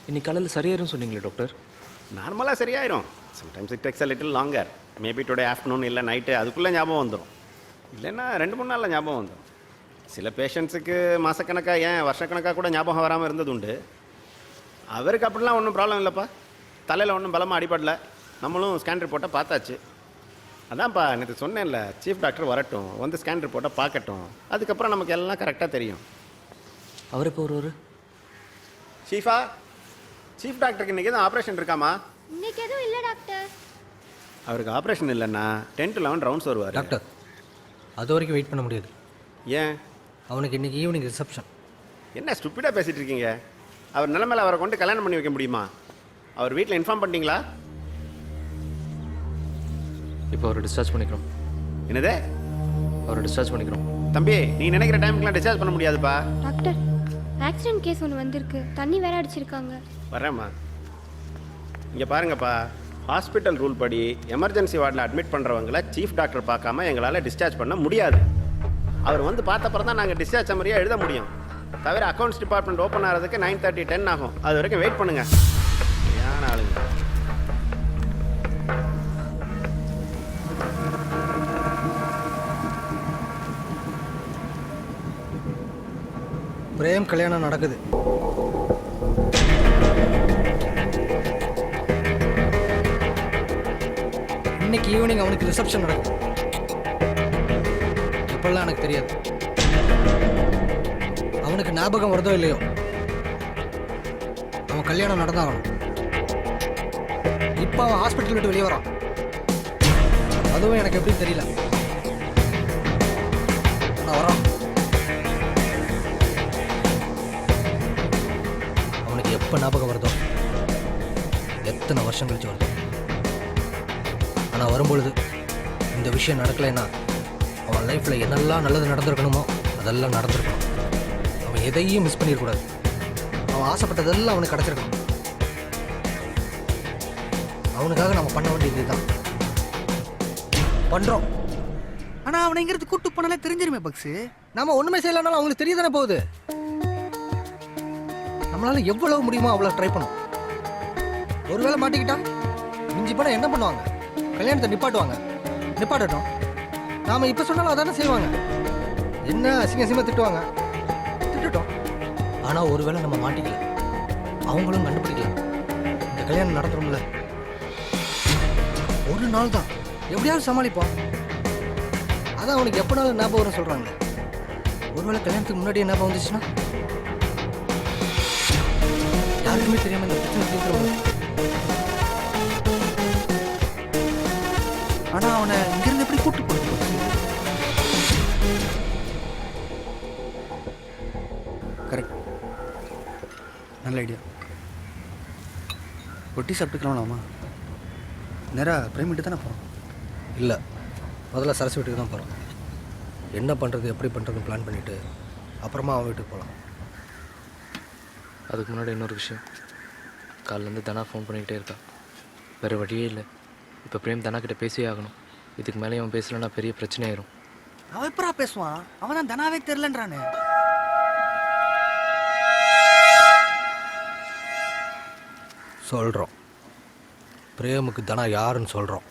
இன்னைக்கு காலையில் சரியாயிருன்னு சொன்னீங்களே டாக்டர். நார்மலாக சரியாயிரும். Sometimes it takes a little longer. Maybe today afternoon இல்லை நைட்டு அதுக்குள்ளே ஞாபகம் வந்துடும். இல்லைன்னா 2-3 நாளில் ஞாபகம் வந்துடும். சில பேஷண்ட்ஸுக்கு மாதக்கணக்காக ஏன் வருஷக்கணக்காக கூட ஞாபகம் வராமல் இருந்தது உண்டு. அவருக்கு அப்படிலாம் ஒன்றும் ப்ராப்ளம் இல்லைப்பா. தலையில் ஒன்றும் பலமாக அடிபடல. நம்மளும் ஸ்கேன் ரிப்போர்ட்டை பார்த்தாச்சு. அதான்ப்பா நேற்று சொன்னேன்ல, சீஃப் டாக்டர் வரட்டும், வந்து ஸ்கேன் ரிப்போர்ட்டை பார்க்கட்டும், அதுக்கப்புறம் நமக்கு எல்லாம் கரெக்டாக தெரியும். அவர் இப்போ ஒரு சீஃபா, சீஃப் டாக்டருக்கு இன்றைக்கி எதுவும் ஆப்ரேஷன் இருக்காமா? இன்னைக்கு எதுவும் இல்லை டாக்டர். அவருக்கு ஆப்ரேஷன் இல்லைன்னா 10 to 11 ரவுண்ட்ஸ் வருவார் டாக்டர். அது வரைக்கும் வெயிட் பண்ண முடியாது. ஏன்? அவனுக்கு இன்றைக்கி ஈவினிங் ரிசப்ஷன். என்ன ஸ்டூப்பிடாக பேசிகிட்டு இருக்கீங்க? அவர் நிலைமையில் அவரை கொண்டு கல்யாணம் பண்ணி வைக்க முடியுமா? அவர் வீட்டில் இன்ஃபார்ம் பண்ணிட்டீங்களா? இப்போ அவரை டிஸ்சார்ஜ் பண்ணிக்கிறோம். என்னதே? அவரை டிஸ்சார்ஜ் பண்ணிக்கிறோம். தம்பி, நீ நினைக்கிற டைமுக்குலாம் டிஸ்சார்ஜ் பண்ண முடியாதுப்பா. டாக்டர், ஆக்சிடென்ட் கேஸ் ஒன்று வந்திருக்கு. தண்ணி வேற அடிச்சிருக்காங்க. வரேம்மா. இங்கே பாருங்கப்பா, ஹாஸ்பிட்டல் ரூல் படி எமர்ஜென்சி வார்டில் அட்மிட் பண்ணுறவங்கள சீஃப் டாக்டர் பார்க்காம எங்களால் டிஸ்சார்ஜ் பண்ண முடியாது. அவர் வந்து பார்த்தப்பறம் தான் நாங்கள் டிஸ்சார்ஜ் சம்மரியாக எழுத முடியும். தவிர அக்கௌண்ட்ஸ் டிபார்ட்மெண்ட் ஓப்பன் ஆகிறதுக்கு 9:30 10 ஆகும். அது வரைக்கும் வெயிட் பண்ணுங்க. சரியான ஆளுங்க. பிரேம் கல்யாணம் நடக்குது. இன்னைக்கு ஈவினிங் அவனுக்கு ரிசப்ஷன் நடக்குது. எப்பெல்லாம் எனக்கு தெரியாது. அவனுக்கு ஞாபகம் வருதோ இல்லையோ, அவன் கல்யாணம் நடந்தாகணும். இப்போ அவன் ஹாஸ்பிட்டல் விட்டு வெளியே வரான். அதுவும் எனக்கு எப்படின்னு தெரியல. நான் வரான். அவனுக்கு எப்போ ஞாபகம் வருதோ, எத்தனை வருஷம் கழிச்சு வருதோ, ஆனால் வரும்பொழுது இந்த விஷயம் நடக்கலைன்னா அவன் லைஃப்பில் என்னெல்லாம் நல்லது நடந்திருக்கணுமோ அதெல்லாம் நடந்திருக்கணும். அவன் எதையும் மிஸ் பண்ணிடக்கூடாது. அவன் ஆசைப்பட்டதெல்லாம் அவனுக்கு கிடச்சிருக்கணும். அவனுக்காக நம்ம பண்ண வேண்டியது தான் பண்ணுறோம். ஆனால் அவனை இங்கிறது கூட்டு போனாலே தெரிஞ்சிருமே பக்ஸு. நம்ம ஒன்றுமே செய்யலைனாலும் அவங்களுக்கு தெரிய தானே போகுது. நம்மளால எவ்வளவு முடியுமோ அவ்வளோ ட்ரை பண்ணும். ஒருவேளை மாட்டிக்கிட்டா மிஞ்சி போனால் என்ன பண்ணுவாங்க? கல்யாணத்தை நிப்பாட்டட்டும். நாம் இப்போ சொன்னாலும் அதானே செய்வாங்க. என்ன அசிங்கமாக திட்டுவாங்க, திட்டுட்டோம். ஆனால் ஒருவேளை நம்ம மாட்டிக்கல, அவங்களும் கண்டுபிடிக்கல, இந்த கல்யாணம் நடத்துறோம்ல, ஒரு நாள் தான் எப்படியாவது சமாளிப்போம். அதான் அவனுக்கு எப்போனாலும் ஞாபகம் வரும் சொல்கிறாங்க. ஒருவேளை கல்யாணத்துக்கு முன்னாடியே ஞாபகம் வந்துச்சுன்னா யாருக்குமே தெரியாமல் இந்த பிரச்சனை தீர்க்கிறோம். ஆனால் அவனை இங்கிருந்து எப்படி கூப்பிட்டு போகிறது? கரெக்ட், நல்ல ஐடியா. ரொட்டி சாப்பிட்டுக்கலாமாம்மா? நேராக பிரேம் வீட்டு தானே போகிறோம்? இல்லை, முதல்ல சரசு வீட்டுக்கு தான் போகிறோம். என்ன பண்ணுறது எப்படி பண்ணுறதுன்னு பிளான் பண்ணிவிட்டு அப்புறமா அவன் வீட்டுக்கு போகலாம். அதுக்கு முன்னாடி இன்னொரு விஷயம். காலிலேருந்து தனா ஃபோன் பண்ணிக்கிட்டே இருக்கா. வேறு வழியே இல்லை. இப்போ பிரேம் தனாக்கிட்ட பேசியே ஆகணும். இதுக்கு மேலே அவன் பேசலைன்னா பெரிய பிரச்சனை ஆயிரும். அவன் எப்படா பேசுவான்? அவன் தான் தனாவே தெரிலன்றானே. சொல்கிறோம், பிரேமுக்கு தனா யாருன்னு சொல்கிறோம்.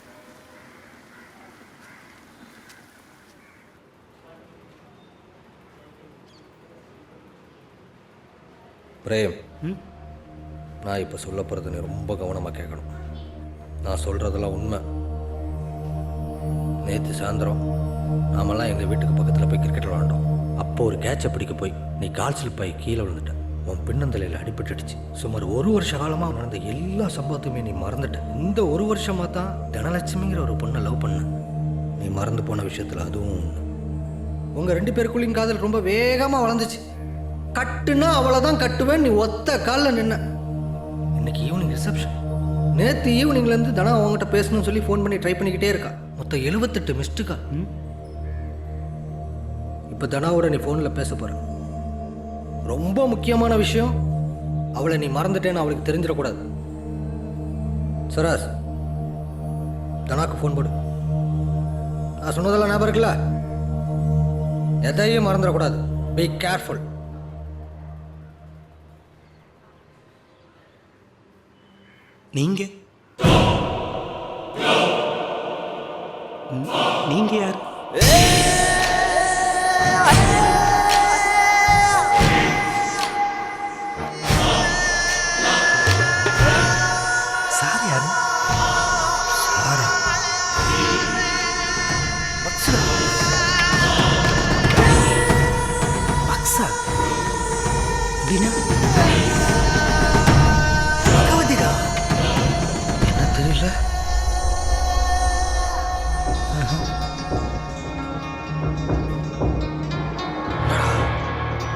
பிரேம், நான் இப்போ சொல்ல போகிறது நீ ரொம்ப கவனமாக கேட்கணும். நான் சொல்கிறதெல்லாம் உண்மை. நேற்று சாயந்தரம் நாமெல்லாம் எங்கள் வீட்டுக்கு பக்கத்தில் போய் கிரிக்கெட் விளாண்டோம். அப்போ ஒரு கேட்சை பிடிக்க போய் நீ கால் ஸ்லிப்பாகி கீழே விழுந்துட்ட. உன் பின்னந்தலையில் அடிபட்டுடுச்சு. சுமார் 1 வருஷ காலமாக நடந்த எல்லா சம்பவத்தையுமே நீ மறந்துட்ட. இந்த 1 வருஷமாக தான் தனலட்சுமிங்கிற ஒரு பொண்ணை லவ் பண்ண. நீ மறந்து போன விஷயத்தில் அதுவும் ஒன்று. உங்கள் 2 பேருக்குள்ளேயும் காதல் ரொம்ப வேகமாக வளர்ந்துச்சு. கட்டுனா அவ்வளோதான் கட்டுவேன், நீ ஒத்த காலில் நின்ன. இன்னைக்கு ஈவினிங் ரிசப்ஷன். நேற்று ஈவினிங்லேருந்து தனா அவங்ககிட்ட பேசணும்னு சொல்லி ஃபோன் பண்ணி ட்ரை பண்ணிக்கிட்டே இருக்கா. மொத்தம் 78 மிஸ்டு கால். இப்போ தனாவோட நீ ஃபோனில் பேச போகிற. ரொம்ப முக்கியமான விஷயம், அவளை நீ மறந்துட்டேன்னு அவளுக்கு தெரிஞ்சிடக்கூடாது. சராஸ், தனாக்கு ஃபோன் போடு. நான் சொன்னதெல்லாம் ஞாபகம் இருக்குல்ல? எதையும் மறந்துடக்கூடாது. Be careful. நீங்கள் நீங்கள் யார்? சார் யாரு? சாரா பக்ஸா பக்ஸா அப்படின்னா பகவதிடா. என்ன தெரியல. என்னடா,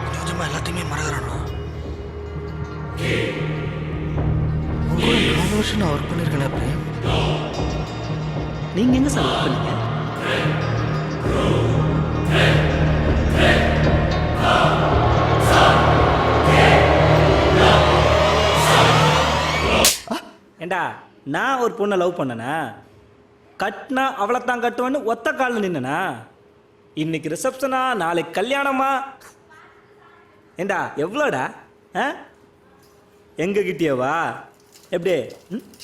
கொஞ்சம் கொஞ்சமா எல்லாத்தையுமே மறக்கிறானோ. உங்க கூட 4 வருஷம் நான் ஒர்க் பண்ணியிருக்கேன் பிரேம். நீங்கள் எங்கே சார் ஒர்க் பண்ணீங்க? ஏண்டா, நான் ஒரு பொண்ணை லவ் பண்ணனா, கட்டினா அவளை தான் கட்டுவேன்னு ஒத்த காலில் நின்னனா, இன்னைக்கு ரிசப்ஷனா நாளைக்கு கல்யாணமா? ஏண்டா எவ்வளோடா? ஆ எங்ககிட்டயவா? எப்படி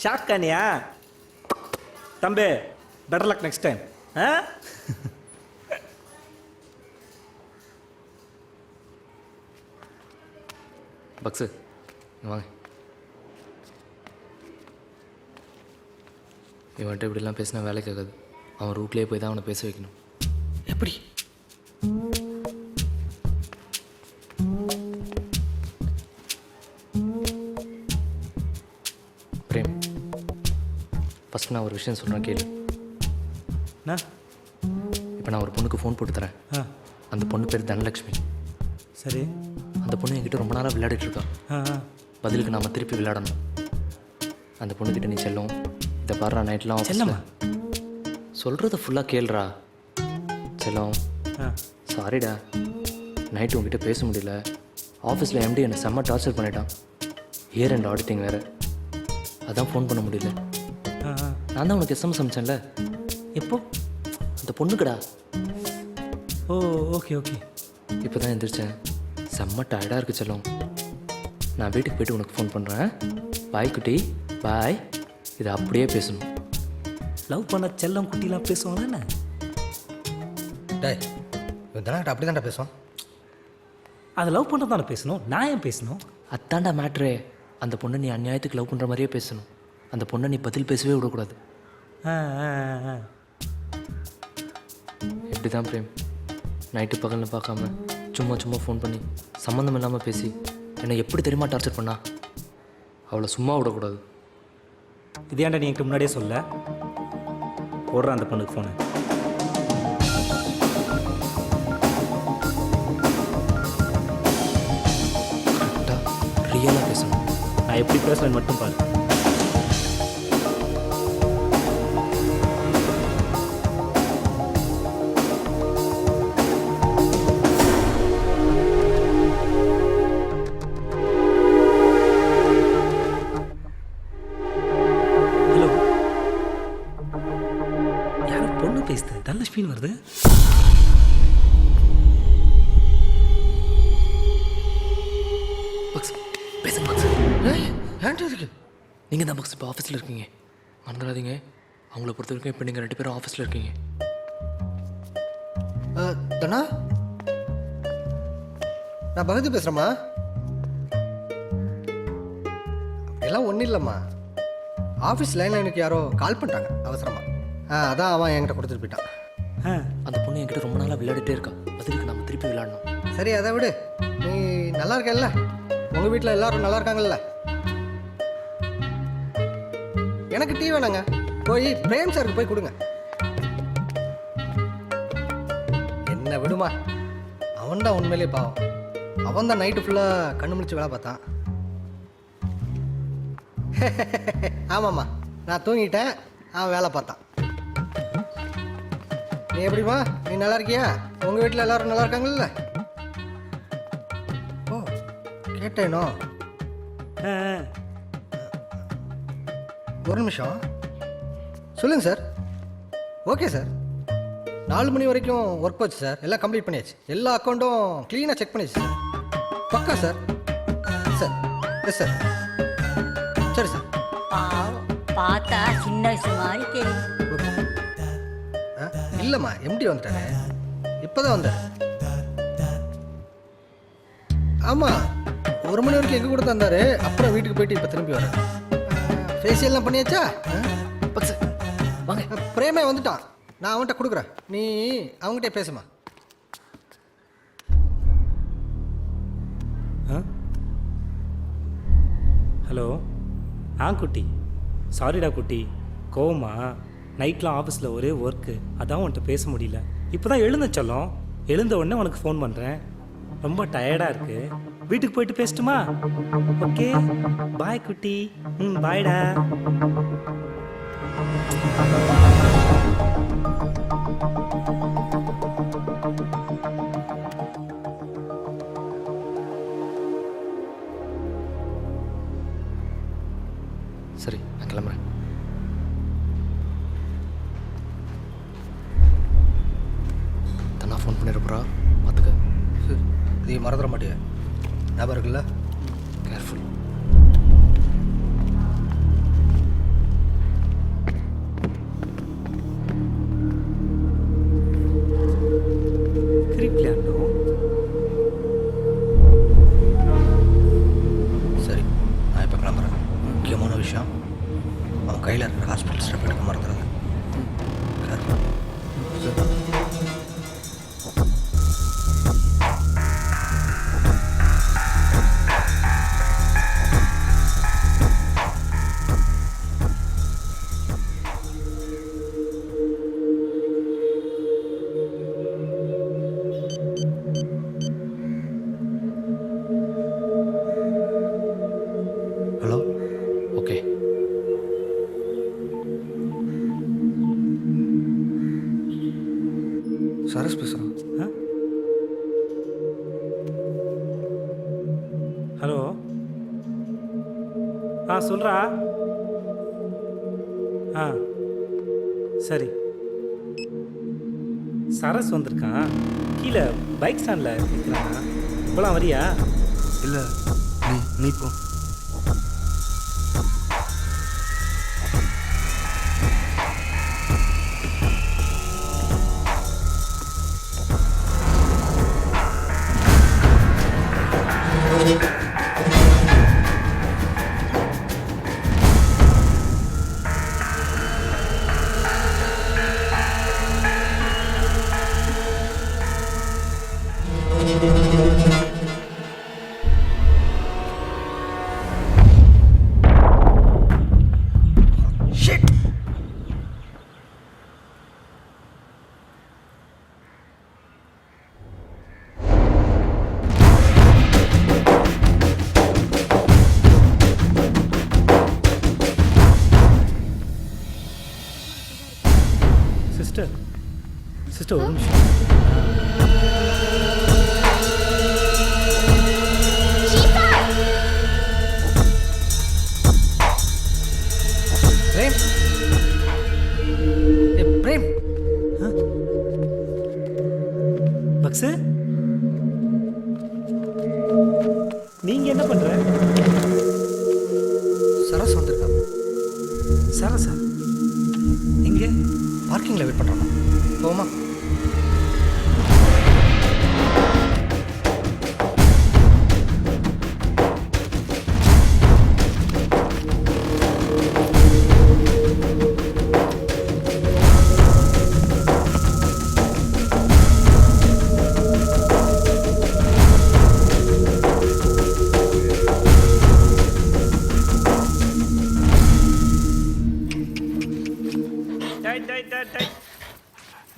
ஷாக்கானியா? தம்பி, பெட்டர் லக் நெக்ஸ்ட் டைம். ஆ பக்ஸு இங்க வாங்க. இவன்கிட்ட இப்படிலாம் பேசினா வேலைக்கு ஆகாது. அவன் ரூட்லேயே போய் தான் அவனை பேச வைக்கணும். எப்படி? பிரேம், ஃபஸ்ட் நான் ஒரு விஷயம் சொல்கிறேன் கேளு. என்ன? இப்போ நான் ஒரு பொண்ணுக்கு ஃபோன் போட்டு தரேன். ஆ அந்த பொண்ணு பேர் தனலக்ஷ்மி. சரி. அந்த பொண்ணு என்கிட்ட ரொம்ப நாளாக விளையாடிட்டு இருக்கா. ஆ பதிலுக்கு நாம் திருப்பி விளையாடணும். அந்த பொண்ணுக்கிட்ட நீ செல்லும், இதை பாடுறா நைட்லாம் செல்லம்மா? சொல்கிறத ஃபுல்லாக கேளுடா. செல்லம், ஆ சாரிடா, நைட்டு உங்ககிட்ட பேச முடியல. ஆஃபீஸில் எம்டி என்னை செம்ம டார்ச்சர் பண்ணிட்டான். இயர் அண்ட் ஆடிட்டிங் வேறு, அதான் ஃபோன் பண்ண முடியல. ஆ ஆ. நான் தான் உனக்கு எஸ்எம்எஸ் அனுப்பிச்சேன்ல. எப்போ? அந்த பொண்ணுக்குடா. ஓ ஓகே ஓகே. இப்போ தான் எந்திரிச்சேன். செம்ம டயர்டாக இருக்கு செல்லம். நான் வீட்டுக்கு போய்ட்டு உனக்கு ஃபோன் பண்ணுறேன். பாய் குட்டி, பாய். இதை அப்படியே பேசணும். லவ் பண்ண செல்லம் குட்டிலாம் பேசுவாங்களா என்ன? டேய், இவன் தானே அப்படி தான்டா பேசுவான். அதை லவ் பண்ண தானே பேசணும், நான் ஏன் பேசணும்? அத்தாண்டா மேட்ரே. அந்த பொண்ணை நீ அநியாயத்துக்கு லவ் பண்ணுற மாதிரியே பேசணும். அந்த பொண்ணை நீ பதில் பேசவே விடக்கூடாது. ஆ ஆ ஆ. இப்படி தான் பிரேம், நைட்டு பகல்னு பார்க்காம சும்மா சும்மா ஃபோன் பண்ணி சம்மந்தம் இல்லாமல் பேசி என்னை எப்படி தெரியுமா டார்ச்சர் பண்ணா? அவளை சும்மா விடக்கூடாது. இது ஏன்டா நீ எனக்கு முன்னாடியே சொல்ல? போடுறான் அந்த பொண்ணுக்கு ஃபோனு. கரெக்டாக ரியலாக பேசணும். நான் எப்படி பேசுகிறேன்னு மட்டும் பாரு. ஹலோ, யாரோ பொண்ணு பேசுது, தனலட்சுமின்னு வருது. பக்ஸ் பேசுங்க பக்ஸ். ஏன்டா இருக்கு? நீங்கள் தான் பக்ஸ் இப்போ ஆஃபீஸில் இருக்கீங்க, மறந்துடாதீங்க. அவங்கள பொறுத்த வரைக்கும் இப்போ நீங்கள் 2 பேரும் ஆஃபீஸில் இருக்கீங்க. தனா, நான் பகதி பேசுகிறேம்மா. எல்லாம் ஒன்றும் இல்லைம்மா, ஆஃபீஸ் லைனில் எனக்கு யாரோ கால் பண்ணிட்டாங்க அவசரமாக. அதான் அவன் என்கிட்ட கொடுத்துட்டு போயிட்டான். அந்த பொண்ணு என்கிட்ட ரொம்ப நாளாக விளையாடிட்டே இருக்கா. பதிலுக்கு நம்ம திருப்பி விளையாடணும். சரி, அதை விடு. நீ நல்லா இருக்கல்ல? உங்கள் வீட்டில் எல்லாரும் நல்லா இருக்காங்கல்ல? எனக்கு டீ வேணாங்க, போய் பிரேம் சாருக்கு போய் கொடுங்க. என்ன விடுமா, அவன் தான் உண்மையிலே பாவம். அவன் தான் நைட்டு ஃபுல்லாக கண்ணு முடிச்சு வேலை பார்த்தான். ஆமாம்மா, நான் தூங்கிட்டேன், அவன் வேலை பார்த்தான். நீ எப்படிம்மா, நீ நல்லா இருக்கியா? உங்கள் வீட்டில் எல்லாரும் நல்லா இருக்காங்கல்ல? ஓ, கேட்டேனோ. ஒரு நிமிஷம் சொல்லுங்கள் சார். ஓகே சார், 4 மணி வரைக்கும் ஒர்க் போச்சு சார். எல்லாம் கம்ப்ளீட் பண்ணியாச்சு. எல்லா அக்கௌண்ட்டும் க்ளீனாக செக் பண்ணியாச்சு சார். பக்கா சார். Sir yes sir. சரி சார். பார்த்தா சின்ன வயசு மாதிரி தெரியும். இல்லைம்மா எம்டி வந்துட்டாரு, இப்போ தான் வந்தார். ஆமாம், 1 மணி வரைக்கும் எங்கள் கூட தான் இருந்தார். அப்புறம் வீட்டுக்கு போயிட்டு இப்போ திரும்பி வரேன். ஃபேஷியல்லாம் பண்ணியாச்சா? பக்ஸ் வாங்க. பிரேமே வந்துட்டான், நான் அவன்கிட்ட கொடுக்குறேன், நீ அவங்ககிட்டே பேசுமா. ஹலோ. குட்டி, சாரிடா குட்டி, கோவமா? நைட்லாம் ஆஃபீஸில் ஒரே ஒர்க்கு, அதான் உன்கிட்ட பேச முடியல. இப்போ தான் எழுந்தச்சலும், எழுந்த உடனே உனக்கு ஃபோன் பண்ணுறேன். ரொம்ப டயர்டாக இருக்கு, வீட்டுக்கு போயிட்டு பேசட்டுமா? ஓகே பாய் குட்டி. பாய்டா. சரி, நான் கிளம்புறேன். தன்னா ஃபோன் பண்ணிட போகிறா, பார்த்துக்க. சரி, இதையும் மறந்துட மாட்டியா? ஞாபகம் இருக்குல்ல? கேர்ஃபுல். சரி, நான் இப்போ கிளம்புறேன். முக்கியமான விஷயம், அவன் கையில் இருக்கிற ஹாஸ்பிட்டல் ஸ்டெப் எடுக்க மறந்துடுறது. ஹலோ. ஓகே. சரஸ் பேசுகிறான். ஹலோ. சொல்கிறா. சரி. சரஸ் வந்திருக்கான், கீழே பைக் ஸ்டாண்டில் நிற்கிறான். போலாம், வரியா? இல்லை, நீ போ. சிஸ்டர் ஒரு நிமிஷம். Frame, frame. பக்ஸு, நீங்கள் என்ன பண்ணுற? சரஸ் வந்திருக்கா. சரசா எங்கே? பார்க்கிங்கில் வெயிட் பண்ணுறான். போமா.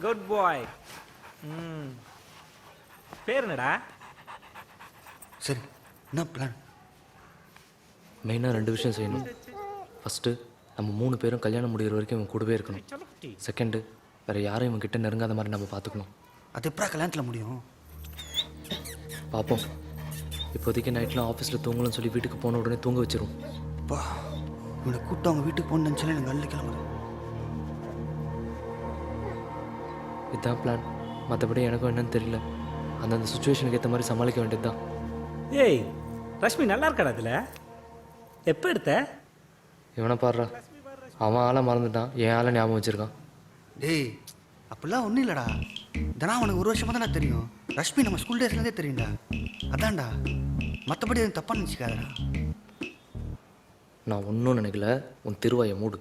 குட் பாய். பேர் என்னடா? சரி, என்ன பிளான்? மெயினாக 2 விஷயம் செய்யணும். ஃபஸ்ட்டு, நம்ம 3 பேரும் கல்யாணம் முடிகிற வரைக்கும் இவன் கூடவே இருக்கணும். செகண்டு, வேறு யாரும் இவன் கிட்ட நெருங்காத மாதிரி நம்ம பார்த்துக்கணும். அது எப்படா கல்யாணத்தில் முடியும்? பார்ப்போம். இப்போதைக்கு நைட்லாம் ஆஃபீஸில் தூங்கணும்னு சொல்லி வீட்டுக்கு போன உடனே தூங்க வச்சிரும். பா, இவனை கூப்பிட்டு அவங்க வீட்டுக்கு போகணுன்னு நினச்சாலே எனக்கு நல்ல கிளம்புது. இதுதான் பிளான். மற்றபடி எனக்கும் என்னன்னு தெரியல. அந்தந்த சுச்சுவேஷனுக்கு ஏற்ற மாதிரி சமாளிக்க வேண்டியது தான். ஏய் ரஷ்மி, நல்லா இருக்காடா இதில்? எப்போ எடுத்த? இவனை பாடுறா, அவன் ஆளை மறந்துட்டான், என் ஆளை ஞாபகம் வச்சுருக்கான். டேய் அப்படிலாம் ஒன்றும் இல்லைடா. இதனா அவனுக்கு 1 வருஷமாக தானே தெரியும். ரஷ்மி நம்ம ஸ்கூல் டேஸ்லேருந்தே தெரியும்டா. அதான்டா, மற்றபடி எதுவும் தப்பாக நினச்சிக்காதடா. நான் ஒன்றும் நினைக்கல, உன் திருவாயை மூடு.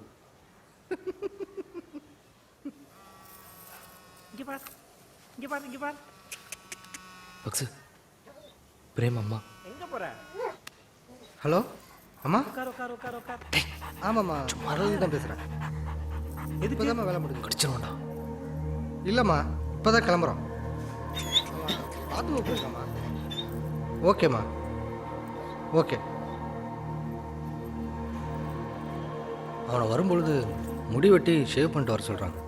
பக்ஸு, பிரேம் அம்மா. எங்கே போகிற? ஹலோ அம்மா. உட்கார் உட்கார் உட்கார் உட்கார். ஆமாம்மா, அரவிந்த் தான் பேசுகிறேன். இப்போ தான் வேலை முடிஞ்சு. கடிச்சிருவான்டா. இல்லைம்மா, இப்போ தான் கிளம்புறோம். பாத்ரூம் போயிருக்காம்மா. ஓகேம்மா, ஓகே. அவனை வரும்பொழுது முடி வெட்டி ஷேவ் பண்ணிட்டு வர சொல்கிறாங்க.